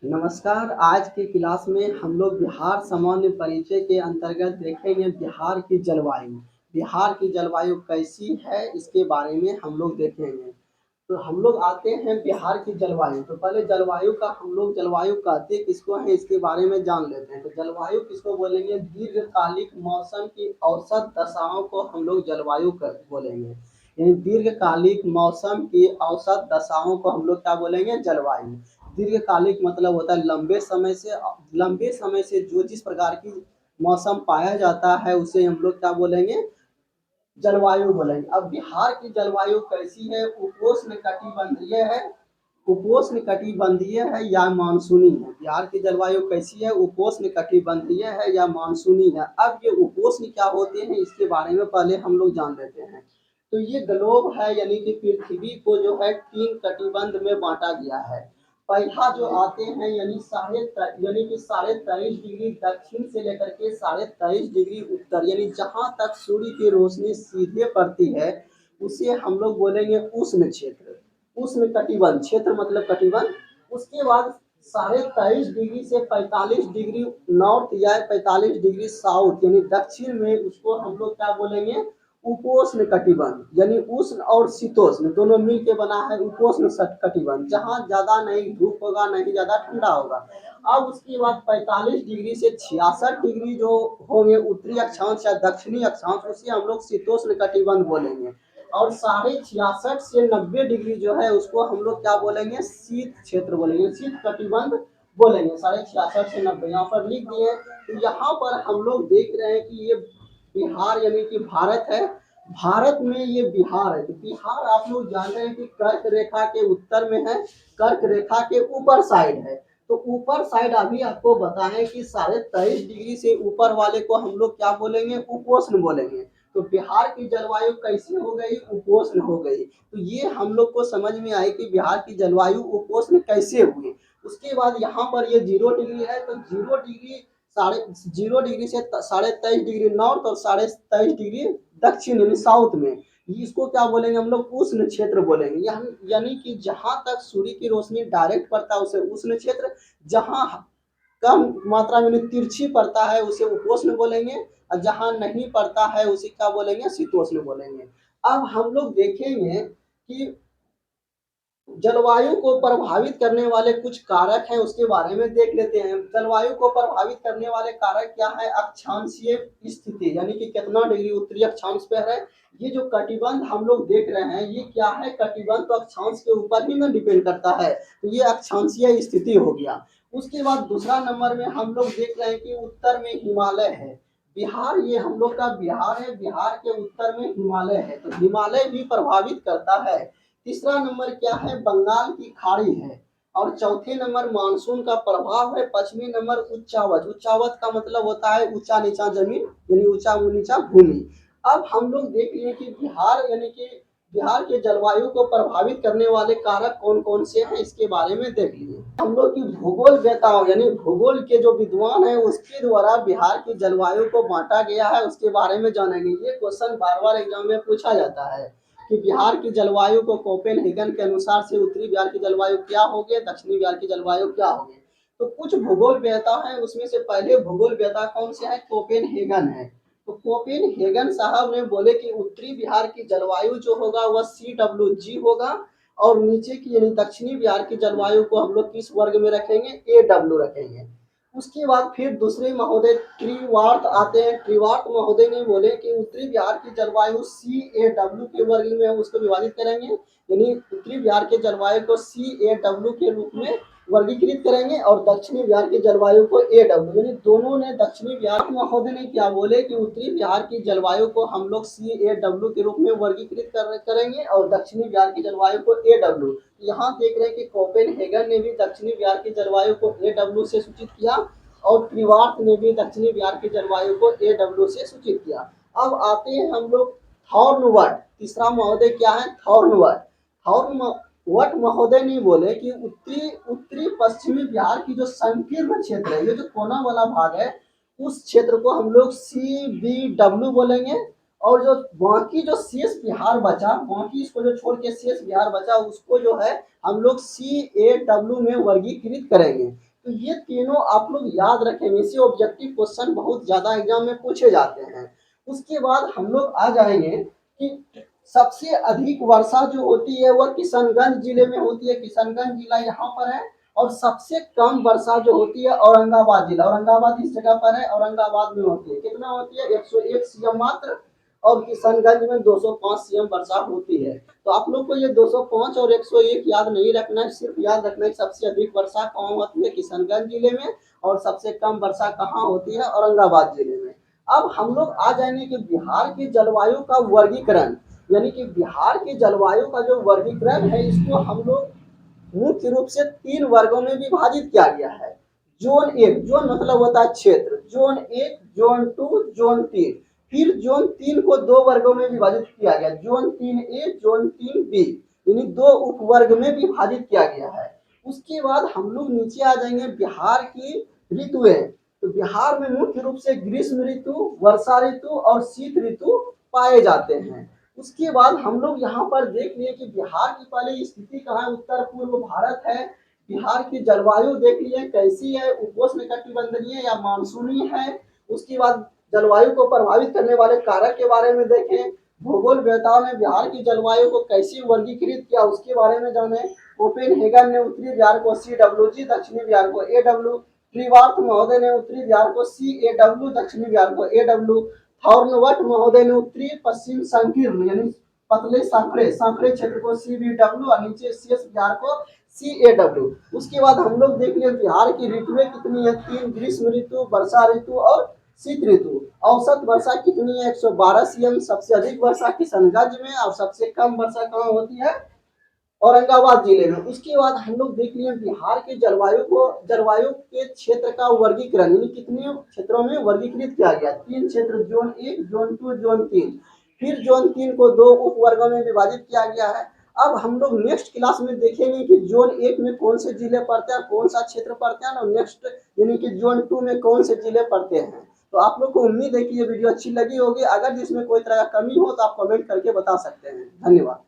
नमस्कार। आज की क्लास में हम लोग बिहार सामान्य परिचय के अंतर्गत देखेंगे बिहार की जलवायु। बिहार की जलवायु कैसी है इसके बारे में हम लोग देखेंगे। तो हम लोग आते हैं बिहार की जलवायु। तो पहले जलवायु का हम लोग जलवायु कहते किसको हैं इसके बारे में जान लेते हैं। तो जलवायु किसको बोलेंगे? दीर्घकालिक मौसम की औसत दशाओं को हम लोग जलवायु कर बोलेंगे। यानी दीर्घकालिक मौसम की औसत दशाओं को हम लोग क्या बोलेंगे? जलवायु। दीर्घकालिक मतलब होता है लंबे समय से जो जिस प्रकार की मौसम पाया जाता है उसे हम लोग क्या बोलेंगे? जलवायु बोलेंगे। अब बिहार की जलवायु कैसी है? उपोष्ण कटिबंधीय है या मानसूनी है? बिहार की जलवायु कैसी है? उपोष्ण कटिबंधीय है या मानसूनी है? अब ये उपोष्ण क्या होते हैं इसके बारे में पहले हम लोग जान लेते हैं। तो ये ग्लोब है, यानी कि पृथ्वी को जो है 3 कटिबंध में बांटा गया है। पहला जो आते हैं यानी कि 23.5 डिग्री दक्षिण से लेकर के 23.5 डिग्री उत्तर, यानी जहां तक सूर्य की रोशनी सीधे पड़ती है उसे हम लोग बोलेंगे उष्ण क्षेत्र। उष्ण कटिबंध, क्षेत्र मतलब कटिबंध। उसके बाद 23.5 डिग्री से 45 डिग्री नॉर्थ या 45 डिग्री साउथ यानी दक्षिण में, उसको हम लोग क्या बोलेंगे? उपोष्ण कटिबंध। यानी उष्ण और शीतोष्ण दोनों मिलकर बना है उपोष्ण कटिबंध, जहाँ ज्यादा नहीं धूप होगा नहीं ज्यादा ठंडा होगा। अब उसके बाद 45 डिग्री से 66 डिग्री जो होंगे उत्तरी अक्षांश या दक्षिणी अक्षांश, उसे हम लोग शीतोष्ण कटिबंध बोलेंगे। और 66.5 से 90 डिग्री जो है उसको हम लोग क्या बोलेंगे? शीत क्षेत्र बोलेंगे, शीत कटिबंध बोलेंगे। 66.5 से 90 यहाँ पर लिख दिए। तो यहाँ पर हम लोग देख रहे हैं कि ये बिहार यानी कि भारत है। भारत में ये बिहार है। तो बिहार आप लोग जान रहे हैं कि कर्क रेखा के उत्तर में है, कर्क रेखा के ऊपर साइड है। तो ऊपर साइड अभी आपको बताएं कि 23.5 डिग्री से ऊपर वाले को हम लोग क्या बोलेंगे? उपोष्ण बोलेंगे। तो बिहार की जलवायु कैसी हो गई? उपोष्ण हो गई। तो ये हम लोग को समझ में आई कि बिहार की जलवायु उपोष्ण कैसे हुई। उसके बाद यहाँ पर ये 0 डिग्री है, तो 0 डिग्री से 23.5 डिग्री नॉर्थ और 23.5 डिग्री दक्षिण यानी साउथ में, इसको क्या बोलेंगे हम लोग? उष्ण क्षेत्र बोलेंगे। यानी कि जहां तक सूर्य की रोशनी डायरेक्ट पड़ता है उसे उष्ण क्षेत्र, जहां कम मात्रा में तिरछी पड़ता है उसे उपोष्ण बोलेंगे, और जहां नहीं पड़ता है उसे क्या बोलेंगे? शीतोष्ण बोलेंगे। अब हम लोग देखेंगे कि जलवायु को प्रभावित करने वाले कुछ कारक हैं, उसके बारे में देख लेते हैं। जलवायु को प्रभावित करने वाले कारक क्या है? अक्षांशीय स्थिति, यानी कि कितना डिग्री उत्तरी अक्षांश पे है। ये जो कटिबंध हम लोग देख रहे हैं ये क्या है? कटिबंध तो अक्षांश के ऊपर ही ना डिपेंड करता है, तो ये अक्षांशीय स्थिति हो गया। उसके बाद दूसरा नंबर में हम लोग देख रहे हैं कि उत्तर में हिमालय है। बिहार, ये हम लोग का बिहार है, बिहार के उत्तर में हिमालय है, तो हिमालय भी प्रभावित करता है। तीसरा नंबर क्या है? बंगाल की खाड़ी है। और चौथे नंबर मानसून का प्रभाव है। पांचवें नंबर उच्चावच। उच्चावच का मतलब होता है ऊंचा नीचा जमीन, यानी ऊंचा नीचा भूमि। अब हम लोग देख लिए कि बिहार यानी कि बिहार के जलवायु को प्रभावित करने वाले कारक कौन कौन से हैं इसके बारे में देख लिए। हम लोग की भूगोल वेताओं यानी भूगोल के जो विद्वान है उसके द्वारा बिहार की जलवायु को बांटा गया है, उसके बारे में जानेंगे। ये क्वेश्चन बार बार एग्जाम में पूछा जाता है कि बिहार की जलवायु को कोपेनहेगन के अनुसार से उत्तरी बिहार की जलवायु क्या होगी, दक्षिणी बिहार की जलवायु क्या होगी। तो कुछ भूगोल वेता है, उसमें से पहले भूगोल वेता कौन से है? कोपेनहेगन है। तो कोपेनहेगन साहब ने बोले कि उत्तरी बिहार की जलवायु जो होगा वह CWG होगा, और नीचे की यानी दक्षिणी बिहार की जलवायु को हम लोग किस वर्ग में रखेंगे? AW रखेंगे। उसके बाद फिर दूसरे महोदय त्रिवार्त आते हैं। त्रिवार्त महोदय ने बोले कि उत्तरी बिहार की जलवायु CAW के वर्ग में उसको विभाजित करेंगे, यानी उत्तरी बिहार के जलवायु को CAW के रूप में वर्गीकृत करेंगे, और दक्षिणी बिहार की जलवायु को AW, यानी दोनों ने दक्षिणी बिहार महोदय ने क्या बोले कि उत्तरी बिहार की जलवायु को हम लोग CAW के रूप में वर्गीकृत करेंगे और दक्षिणी बिहार की जलवायु को AW। यहाँ देख रहे हैं कि कोपेनहेगन ने भी दक्षिणी बिहार की जलवायु को AW से सूचित किया, और त्रिवार्त ने भी दक्षिणी बिहार की जलवायु को AW से सूचित किया। अब आते हैं हम लोग थॉर्नवट। तीसरा महोदय क्या है? थॉर्नवट। थॉर्नवट महोदय ने बोले कि उत्तरी पश्चिमी बिहार की जो संकीर्ण क्षेत्र है, ये जो कोना वाला भाग है, उस क्षेत्र को हम लोग CBW बोलेंगे, और जो बाकी जो शेष बिहार बचा, बाकी इसको जो छोड़ के शेष बिहार बचा उसको जो है हम लोग CAW में वर्गीकृत करेंगे। तो ये तीनों आप लोग याद रखेंगे, इसे ऑब्जेक्टिव क्वेश्चन बहुत ज्यादा एग्जाम में पूछे जाते हैं। उसके बाद हम लोग आ जाएंगे कि सबसे अधिक वर्षा जो होती है वह किशनगंज जिले में होती है, किशनगंज जिला यहाँ पर है। और सबसे कम वर्षा जो होती है औरंगाबाद जिला, औरंगाबाद इस जगह पर है, औरंगाबाद में होती है। कितना होती है? 101 सीएम मात्र। और किशनगंज में 205 सीएम वर्षा होती है। तो आप लोग को ये 205 और 101 याद नहीं रखना है, सिर्फ याद रखना है सबसे अधिक वर्षा कहाँ होती है? किशनगंज जिले में। और सबसे कम वर्षा कहाँ होती है? औरंगाबाद जिले में। अब हम लोग आ जाएंगे कि बिहार की जलवायु का वर्गीकरण, यानी कि बिहार की जलवायु का जो वर्गीकरण है इसको हम लोग मुख्य रूप से 3 वर्गों में विभाजित किया गया है। जोन 1, जोन मतलब होता है क्षेत्र, जोन 1, जोन 2, जोन 3। फिर जोन 3 को 2 वर्गों में विभाजित किया गया, जोन 3A, जोन 3B, यानी 2 उपवर्ग में विभाजित किया गया है। उसके बाद हम लोग नीचे आ जाएंगे बिहार की ऋतुएं। तो बिहार में मुख्य रूप से ग्रीष्म ऋतु, वर्षा ऋतु और शीत ऋतु पाए जाते हैं। उसके बाद हम लोग यहाँ पर देख लिए कि बिहार की पहले स्थिति कहाँ है? उत्तर पूर्व भारत है। बिहार की जलवायु देख लिए कैसी है? उपोष्ण कटिबंधीय या मानसूनी है। उसके बाद जलवायु को प्रभावित करने वाले कारक के बारे में देखें। भूगोल वेताओं ने बिहार की जलवायु को कैसे वर्गीकृत किया उसके बारे में जाने। कोपेनहेगन ने उत्तरी बिहार को CWG, दक्षिणी बिहार को AW, त्रिवार्थ महोदय ने उत्तरी बिहार को CAW, दक्षिणी बिहार को AW, थॉर्नवट महोदय ने उत्तरी पश्चिम संकीर्ण यानी पतले सांकड़े सांकड़े क्षेत्र को CBW और नीचे शेष बिहार को CAW। उसके बाद हम लोग देख लिए बिहार की ऋतुएं कितनी है? 3, ग्रीष्म ऋतु, वर्षा ऋतु और शीत ऋतु। औसत वर्षा कितनी है? 112 सीएम। सबसे अधिक वर्षा किशनगंज में और सबसे कम वर्षा कहाँ होती है? औरंगाबाद जिले में। उसके बाद हम लोग देख लिए बिहार के जलवायु के क्षेत्र का वर्गीकरण, यानी कितने क्षेत्रों में वर्गीकृत किया गया? 3 क्षेत्र, जोन 1, जोन 2, जोन 3। फिर जोन 3 को 2 उपवर्गों में विभाजित किया गया है। अब हम लोग नेक्स्ट क्लास में देखेंगे कि जोन 1 में कौन से जिले पड़ते हैं, कौन सा क्षेत्र पड़ते हैं, और नेक्स्ट यानी कि जोन 2 में कौन से जिले पड़ते हैं। तो आप लोग को उम्मीद है कि ये वीडियो अच्छी लगी होगी। अगर जिसमें कोई तरह का कमी हो तो आप कमेंट करके बता सकते हैं। धन्यवाद।